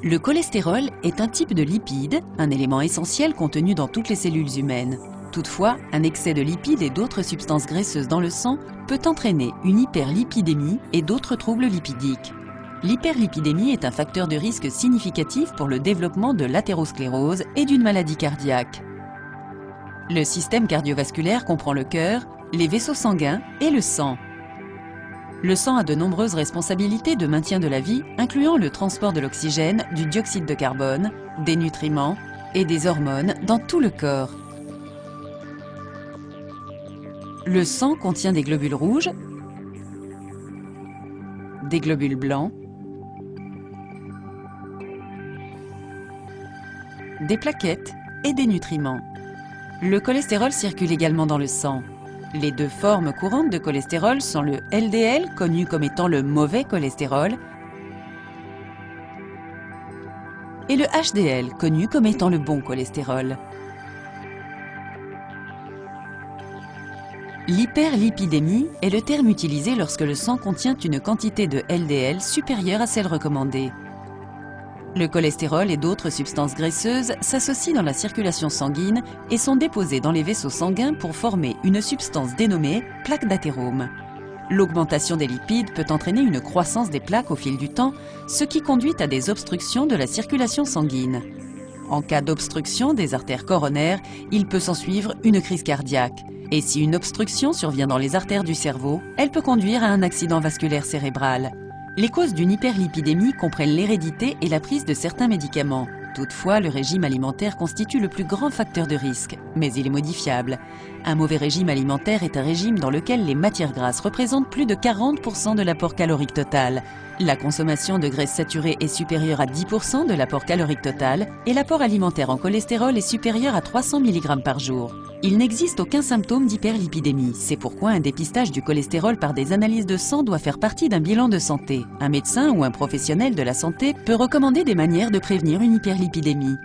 Le cholestérol est un type de lipide, un élément essentiel contenu dans toutes les cellules humaines. Toutefois, un excès de lipides et d'autres substances graisseuses dans le sang peut entraîner une hyperlipidémie et d'autres troubles lipidiques. L'hyperlipidémie est un facteur de risque significatif pour le développement de l'athérosclérose et d'une maladie cardiaque. Le système cardiovasculaire comprend le cœur, les vaisseaux sanguins et le sang. Le sang a de nombreuses responsabilités de maintien de la vie, incluant le transport de l'oxygène, du dioxyde de carbone, des nutriments et des hormones dans tout le corps. Le sang contient des globules rouges, des globules blancs, des plaquettes et des nutriments. Le cholestérol circule également dans le sang. Les deux formes courantes de cholestérol sont le LDL, connu comme étant le mauvais cholestérol, et le HDL, connu comme étant le bon cholestérol. L'hyperlipidémie est le terme utilisé lorsque le sang contient une quantité de LDL supérieure à celle recommandée. Le cholestérol et d'autres substances graisseuses s'associent dans la circulation sanguine et sont déposées dans les vaisseaux sanguins pour former une substance dénommée plaque d'athérome. L'augmentation des lipides peut entraîner une croissance des plaques au fil du temps, ce qui conduit à des obstructions de la circulation sanguine. En cas d'obstruction des artères coronaires, il peut s'ensuivre une crise cardiaque. Et si une obstruction survient dans les artères du cerveau, elle peut conduire à un accident vasculaire cérébral. Les causes d'une hyperlipidémie comprennent l'hérédité et la prise de certains médicaments. Toutefois, le régime alimentaire constitue le plus grand facteur de risque, mais il est modifiable. Un mauvais régime alimentaire est un régime dans lequel les matières grasses représentent plus de 40% de l'apport calorique total. La consommation de graisses saturées est supérieure à 10% de l'apport calorique total et l'apport alimentaire en cholestérol est supérieur à 300 mg par jour. Il n'existe aucun symptôme d'hyperlipidémie. C'est pourquoi un dépistage du cholestérol par des analyses de sang doit faire partie d'un bilan de santé. Un médecin ou un professionnel de la santé peut recommander des manières de prévenir une hyperlipidémie.